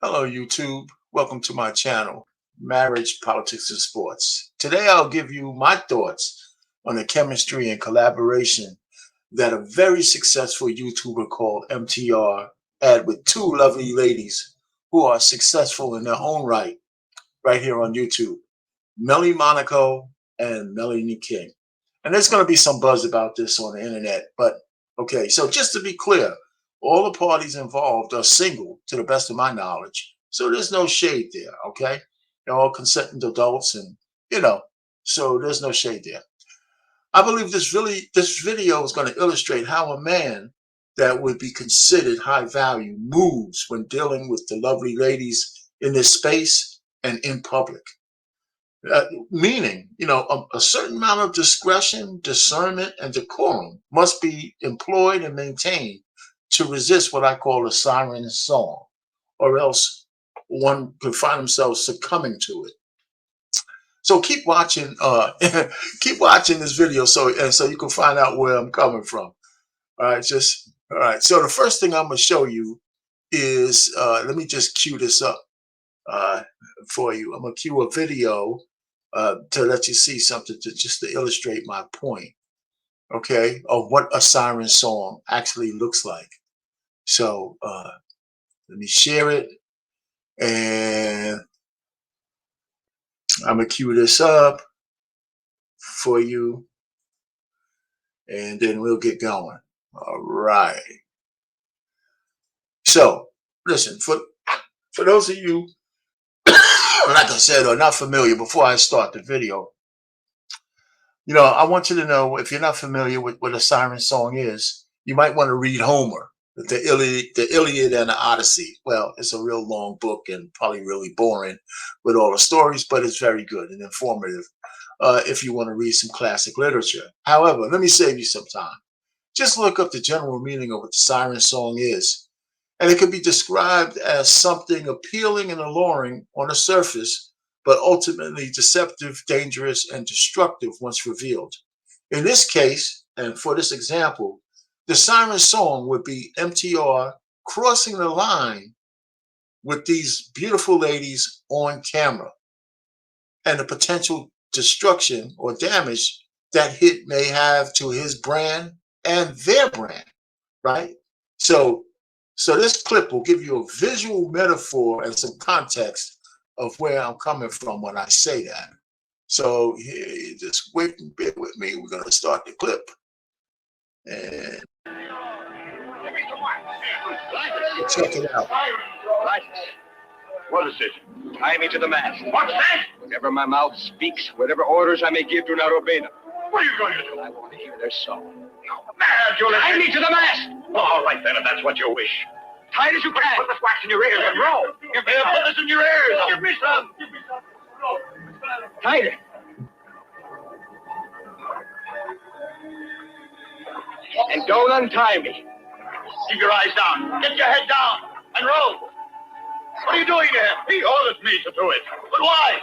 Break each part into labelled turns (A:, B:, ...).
A: Hello, YouTube. Welcome to my channel, Marriage, Politics, and Sports. Today, I'll give you my thoughts on the chemistry and collaboration that a very successful YouTuber called MTR had with two lovely ladies who are successful in their own right here on YouTube, Melli Monaco and Melanie King. And there's going to be some buzz about this on the internet, but okay, so just to be clear, all the parties involved are single to the best of my knowledge. So there's no shade there, okay? They're all consenting adults and, you know, so there's no shade there. I believe this video is going to illustrate how a man that would be considered high value moves when dealing with the lovely ladies in this space and in public. Meaning, a certain amount of discretion, discernment, and decorum must be employed and maintained to resist what I call a siren song, or else one could find himself succumbing to it. So keep watching, keep watching this video so you can find out where I'm coming from. All right, all right. So the first thing I'm gonna show you is let me just cue this up for you. I'm gonna cue a video to let you see something to illustrate my point, okay, of what a siren song actually looks like. So let me share it, and I'm gonna cue this up for you, and then we'll get going. All right. So listen, for those of you, like I said, are not familiar, before I start the video, I want you to know, if you're not familiar with what a siren song is, you might want to read Homer, the Iliad and the Odyssey. Well, it's a real long book and probably really boring with all the stories, but it's very good and informative if you want to read some classic literature. However, let me save you some time. Just look up the general meaning of what the siren song is, and it can be described as something appealing and alluring on the surface, but ultimately deceptive, dangerous, and destructive once revealed. In this case, and for this example, the siren song would be MTR crossing the line with these beautiful ladies on camera, and the potential destruction or damage that hit may have to his brand and their brand, right? So this clip will give you a visual metaphor and some context of where I'm coming from when I say that. So just wait and bear with me. We're going to start the clip. And check it out.
B: Right. What is it? Tie me to the mast.
C: What's that?
B: Whatever my mouth speaks, whatever orders I may give, do not obey them.
C: What are you going to do?
B: I want to hear their song.
C: Mad, you'll
B: Tie me to the mast!
C: All right, then, if that's what you wish.
B: Tight as you can.
C: Put this wax in your ears and roll. Put this in your ears. Give me some. Give me some.
B: Tighter. And don't untie me.
C: Keep your eyes down. Get your head down and roll. What are you doing to him? He orders me to do it. But why?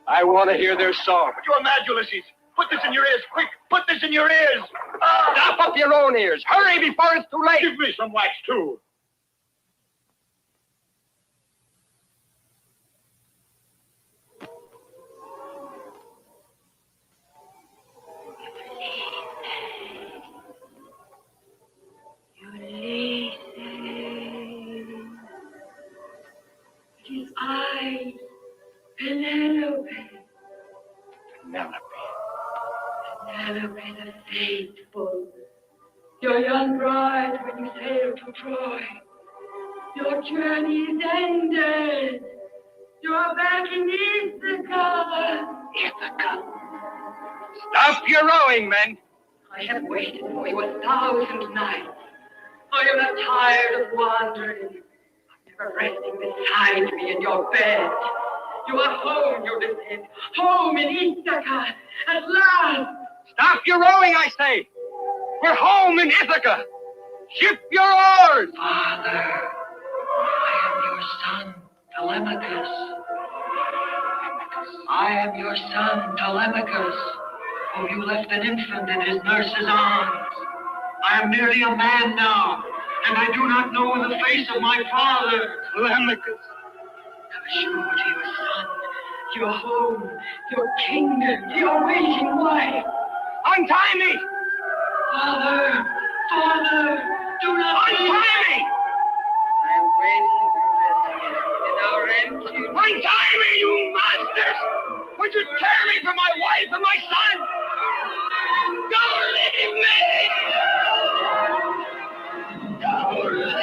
B: I want to hear their song.
C: But you're mad, Ulysses. Put this in your ears, quick. Put this in your ears.
B: Stop up your own ears. Hurry before it's too late.
C: Give me some wax, too.
D: Ulysses, it is I, Penelope.
B: Penelope.
D: Penelope the faithful, your young bride when you sailed to Troy. Your journey is ended. You are back in Ithaca.
B: Ithaca. Stop your rowing, men.
D: I have waited for you 1,000 nights. I am not tired of wandering, of never resting beside me in your bed. You are home, Ulysses, home in Ithaca, at last.
B: Stop your rowing, I say. We're home in Ithaca. Ship your oars.
D: Father, I am your son, Telemachus. I am your son, Telemachus, whom you left an infant in his nurse's arms. I am nearly a man now, and I do not know the face of my father.
C: Telemachus.
D: Assure to your son, your home, your kingdom, your waiting wife.
B: Untie me!
D: Father, Father, do not
B: Untie me!
D: I'm waiting through this in our empty.
B: Untie me, you monsters! Would you tear me from my wife and my son? Don't leave me! Don't leave me!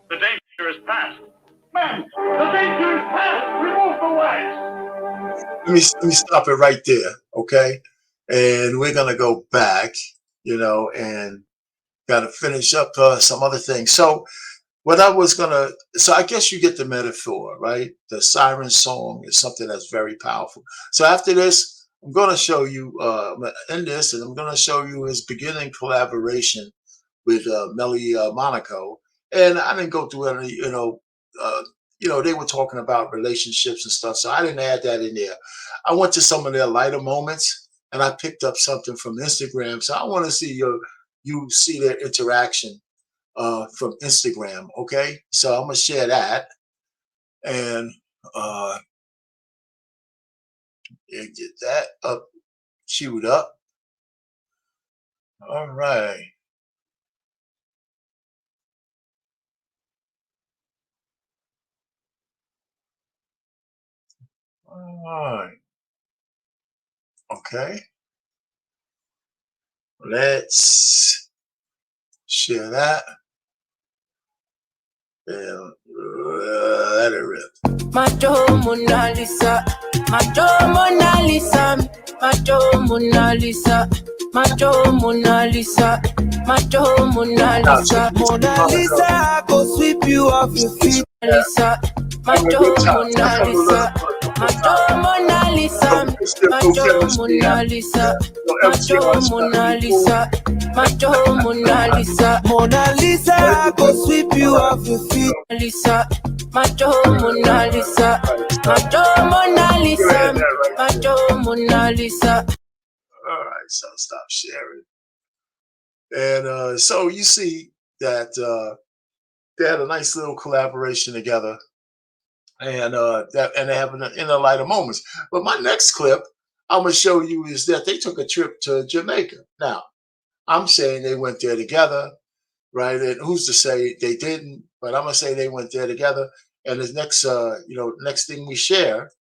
C: The danger is past. Men, the danger is past. Remove the wax.
A: Let me stop it right there, okay? And we're gonna go back, and gotta finish up some other things. So what I was gonna, so I guess you get the metaphor, right? The siren song is something that's very powerful. So after this, I'm gonna show you in this, and I'm gonna show you his beginning collaboration with Melli Monaco. And I didn't go through any, they were talking about relationships and stuff, so I didn't add that in there. I went to some of their lighter moments, and I picked up something from Instagram. So I want to see you see their interaction from Instagram. Okay, so I'm gonna share that and get that up, queued up. All right. All right. Okay. Let's share that. And let it rip.
E: Macho Mona Lisa, Macho Mona Lisa, Macho Mona Lisa, Macho Mona Lisa, Macho Mona Lisa, Mona Lisa, go sweep you off your feet, Lisa, Macho Mona Lisa, Macho Mona Lisa, Macho Mona Lisa, Macho Mona Lisa, Macho Mona Lisa, Mona Lisa, go sweep you off your feet, Lisa. Macho Mona Lisa, Macho Mona Lisa, Macho Mona Lisa.
A: All right, so stop sharing. And so you see that they had a nice little collaboration together, and they have in the lighter moments. But my next clip I'm gonna show you is that they took a trip to Jamaica. Now I'm saying they went there together, right? And who's to say they didn't? But I'm gonna say they went there together. And the next thing we share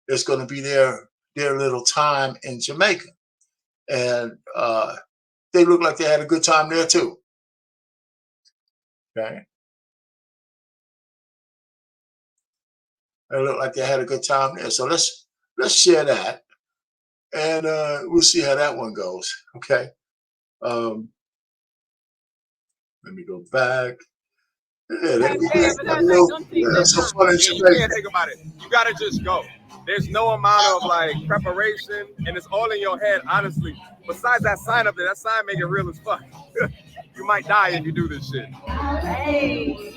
A: is going to be their little time in Jamaica, and they look like they had a good time there too. Okay, they look like they had a good time there. So let's share that, and we'll see how that one goes. Okay, let me go back. Yeah, that's so fun in
F: You can't
A: Jamaica.
F: think about it. You gotta just go. There's no amount of like preparation, and it's all in your head, honestly. Besides that sign up there, that sign make it real as fuck. You might die if you do this shit.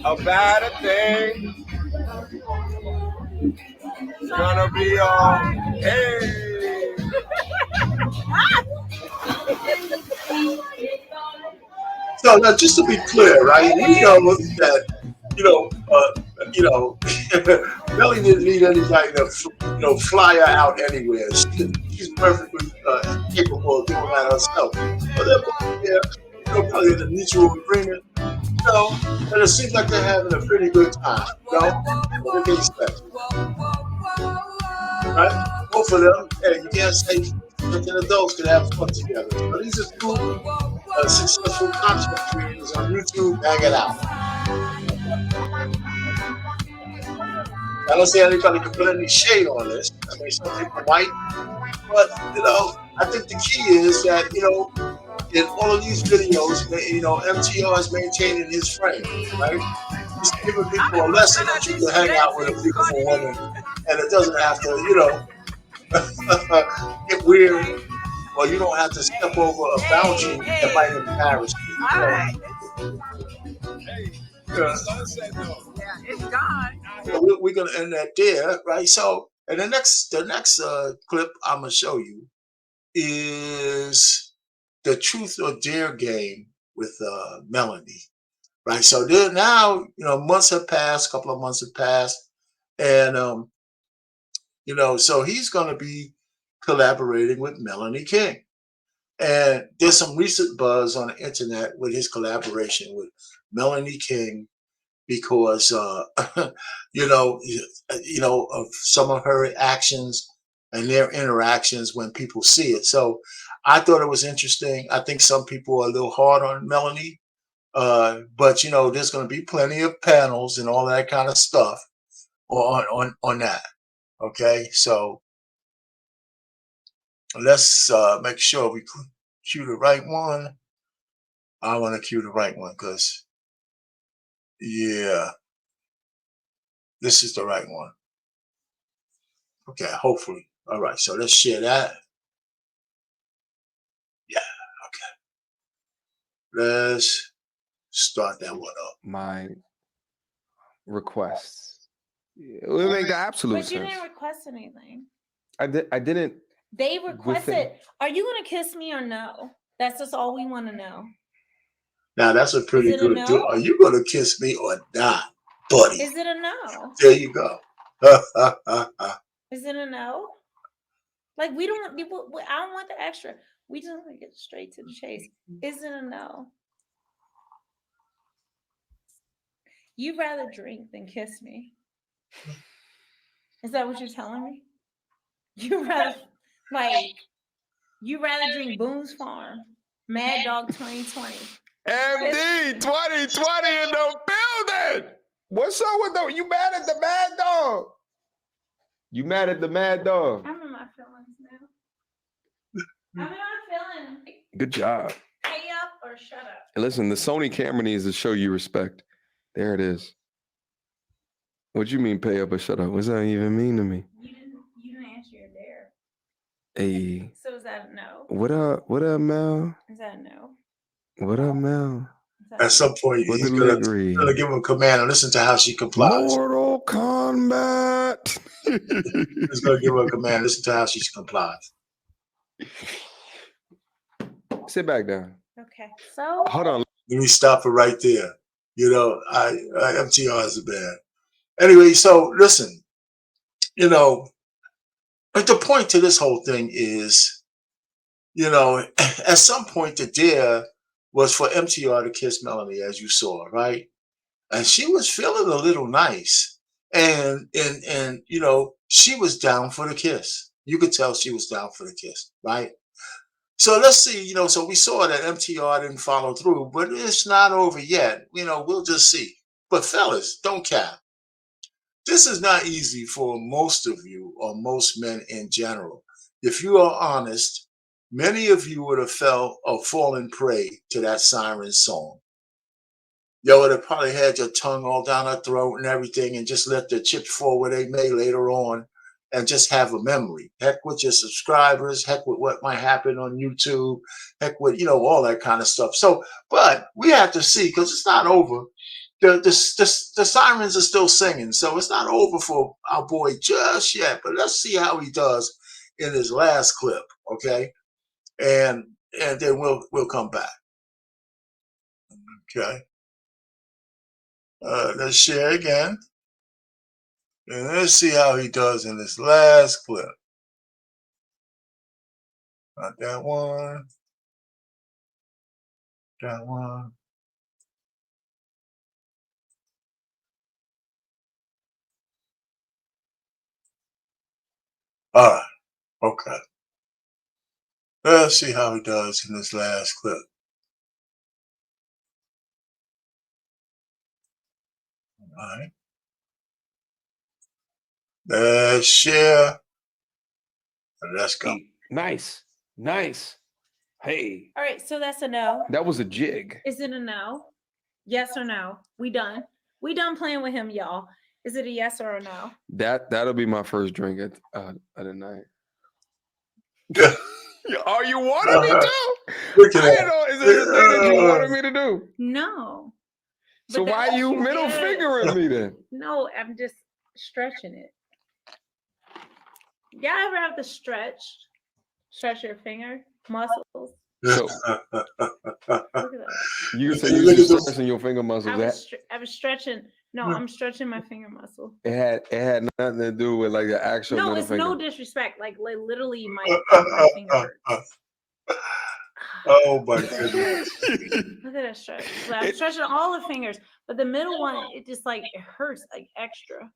F: A bad thing. It's gonna be all hey.
A: So now, just to be clear, right? We know that Melly didn't need anybody to fly her out anywhere. She's perfectly capable of doing that herself. But they're both there, probably in a mutual agreement, and it seems like they're having a pretty good time, What can you say? Right? Both of them, hey, you can't say freaking adults can have fun together. So these are two successful content creators on YouTube. Hang it out. I don't see anybody can put any shade on this. I mean, some people might, but I think the key is that in all of these videos, MTR is maintaining his frame, right? He's giving people a lesson that you can hang out with a beautiful woman, and it doesn't have to, get weird, or you don't have to step over a boundary that might embarrass you. Yeah.
G: It's gone.
A: So we're gonna end that there, right? So, and the next clip I'm gonna show you is the truth or dare game with Melanie, right? So there now, months have passed, a couple of months have passed, and so he's gonna be collaborating with Melanie King. And there's some recent buzz on the internet with his collaboration with Melanie King because of some of her actions and their interactions when people see it. So I thought it was interesting. I think some people are a little hard on Melanie, but there's going to be plenty of panels and all that kind of stuff on that. Okay, so let's make sure we cue the right one. I want to cue the right one because yeah, this is the right one. Okay, hopefully. All right, so let's share that. Yeah, okay. Let's start that one up.
F: My requests. It would make the absolute
G: But you
F: sense.
G: didn't request anything.
F: I didn't.
G: They requested, are you going to kiss me or no? That's just all we want to know.
A: Now, that's a pretty
G: Is it a
A: good
G: no?
A: deal. Are you going to kiss me or not, buddy?
G: Is it a no?
A: There you go.
G: Is it a no? Like, we don't, people, I don't want the extra. We just want to get straight to the chase. Is it a no? You'd rather drink than kiss me. Is that what you're telling me? You rather drink Boone's Farm, Mad Dog 2020.
F: MD 2020 in the building. What's up with the? You mad at the Mad Dog? You mad at the Mad Dog?
G: I'm in my feelings now. I'm in my feelings.
F: Good job.
G: Pay up or shut up.
F: And listen, the Sony camera needs to show you respect. There it is. What you mean pay up or shut up? What's that even mean to me?
G: You didn't answer your dare.
F: Hey.
G: So is that a no?
F: What up, Mel?
G: Is that a no?
F: What up, Mel?
A: At some point, he's going to give him a command and listen to how she complies.
F: Mortal Kombat.
A: He's going to give her a command, listen to how she complies.
F: Sit back down.
G: Okay, so
F: hold on.
A: Let me stop it right there. MTR is a band. Anyway, so listen, but the point to this whole thing is, at some point the dare was for MTR to kiss Melanie, as you saw, right? And she was feeling a little nice. And she was down for the kiss. You could tell she was down for the kiss, right? So let's see, so we saw that MTR didn't follow through, but it's not over yet. We'll just see. But fellas, don't cap. This is not easy for most of you or most men in general. If you are honest, many of you would have fell or fallen prey to that siren song. You would have probably had your tongue all down her throat and everything and just let the chips fall where they may later on and just have a memory. Heck with your subscribers, heck with what might happen on YouTube, heck with, all that kind of stuff. So, but we have to see because it's not over. The sirens are still singing, so it's not over for our boy just yet. But let's see how he does in his last clip, okay? And then we'll come back. Okay. Let's share again, and let's see how he does in this last clip. Not that one. That one. All right. Okay. Let's see how he does in this last clip. All right. Share. Let's go.
F: Nice. Hey.
G: All right, so that's a no.
F: That was a jig.
G: Is it a no? Yes or no? We done. We done playing with him, y'all. Is it a yes or a no?
F: That'll be my first drink at the night. Oh, you wanted me to?
A: Look at that.
F: Know, is this the thing that you wanted me to do?
G: No.
F: So why you middle fingering me then?
G: No, I'm just stretching it. Y'all ever have to stretch your finger muscles?
F: So,
G: Look at that.
F: You say you just stretching your finger muscles.
G: I was stretching. No, I'm stretching my finger muscle.
F: It had nothing to do with like the actual.
G: No,
F: middle
G: it's
F: finger.
G: no disrespect. Like literally, my finger hurts.
A: Oh my goodness!
G: Look at that stretch. So I'm stretching all the fingers, but the middle one, it just like it hurts like extra.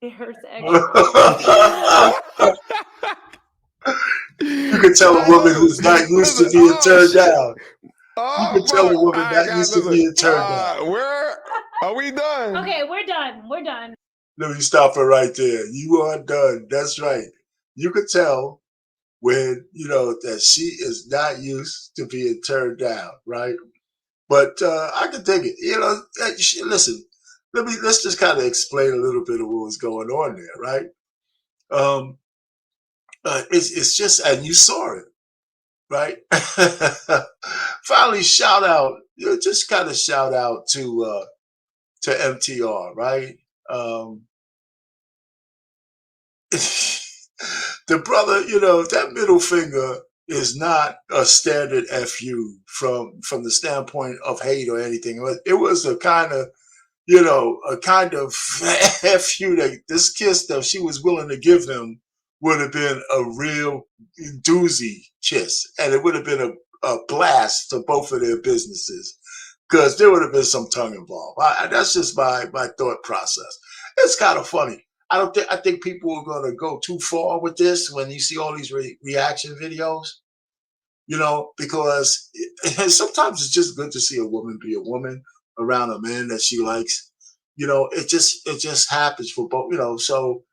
G: It hurts extra.
A: You can tell a woman who's not used to being turned down. You can tell a woman not used to being turned down.
F: Where are we done?
G: Okay, we're done. We're done.
A: Let me stop it right there. You are done. That's right. You could tell when that she is not used to being turned down, right? But I can dig it. Listen, let's just kind of explain a little bit of what was going on there, right? It's just, and you saw it, right? Finally, shout out, just kind of shout out to MTR, right? The brother, that middle finger is not a standard FU from the standpoint of hate or anything. It was a kind of, FU that this kiss that she was willing to give him would have been a real doozy kiss. And it would have been a blast to both of their businesses because there would have been some tongue involved. That's just my thought process. It's kind of funny. I think people are going to go too far with this when you see all these reaction videos, because sometimes it's just good to see a woman be a woman around a man that she likes. It just happens for both, so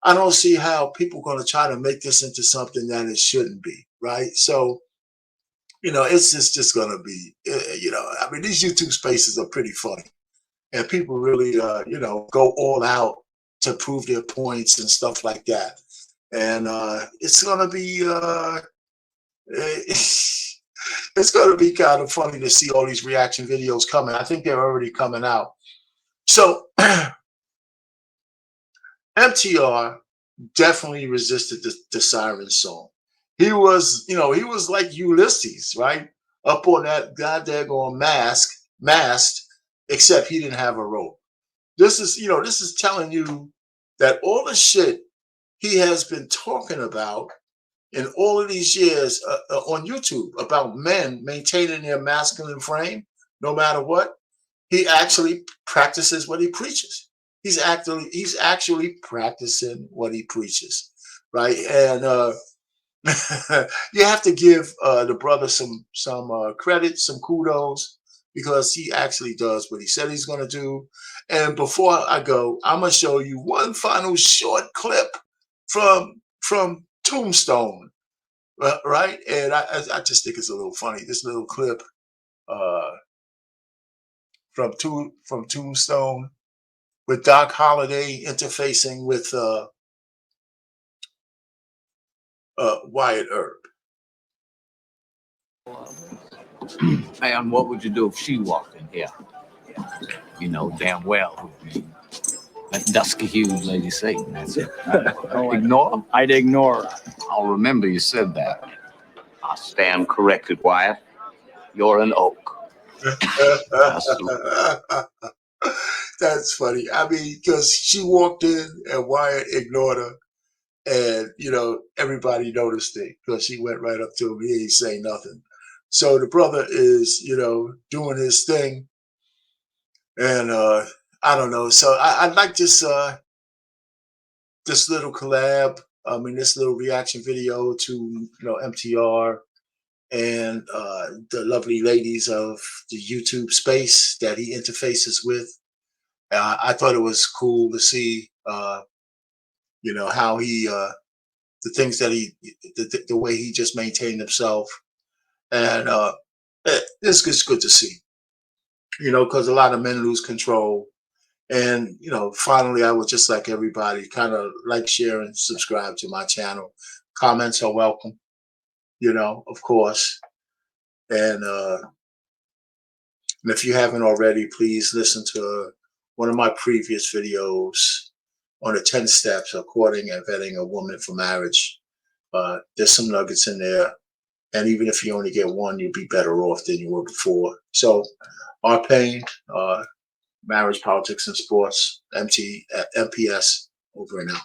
A: I don't see how people are going to try to make this into something that it shouldn't be, right? So, it's just going to be, I mean, these YouTube spaces are pretty funny and people really, go all out to prove their points and stuff like that. And it's going to be, it's going to be kind of funny to see all these reaction videos coming. I think they're already coming out. So MTR definitely resisted the siren song. He was like Ulysses, right? Up on that goddamn mast, except he didn't have a rope. This is telling you that all the shit he has been talking about in all of these years on YouTube about men maintaining their masculine frame, no matter what, he actually practices what he preaches. He's actually practicing what he preaches, right? And you have to give the brother some credit, some kudos, because he actually does what he said he's going to do. And before I go, I'm going to show you one final short clip from Tombstone, right? And I just think it's a little funny. This little clip from Tombstone with Doc Holliday interfacing with Wyatt Earp.
H: And what would you do if she walked in here? You know damn well. That dusky-hued Lady Satan, that's it. Ignore? I'd ignore her. I'll remember you said that. I stand corrected, Wyatt. You're an oak.
A: That's funny. I mean, because she walked in and Wyatt ignored her. And, everybody noticed it because she went right up to him. He ain't saying nothing. So the brother is, doing his thing. And I don't know. So I like this this little collab. I mean, this little reaction video to, MTR and the lovely ladies of the YouTube space that he interfaces with. I thought it was cool to see You know, how he, the things that the way he just maintained himself. And it's just good to see, you know, because a lot of men lose control. And, you know, finally, I would just like everybody kind of like, share, and subscribe to my channel. Comments are welcome, you know, of course. And if you haven't already, please listen to one of my previous videos on the 10 steps of courting and vetting a woman for marriage. There's some nuggets in there. And even if you only get one, you'll be better off than you were before. So, our pain, marriage, politics, and sports, MPS, over and out.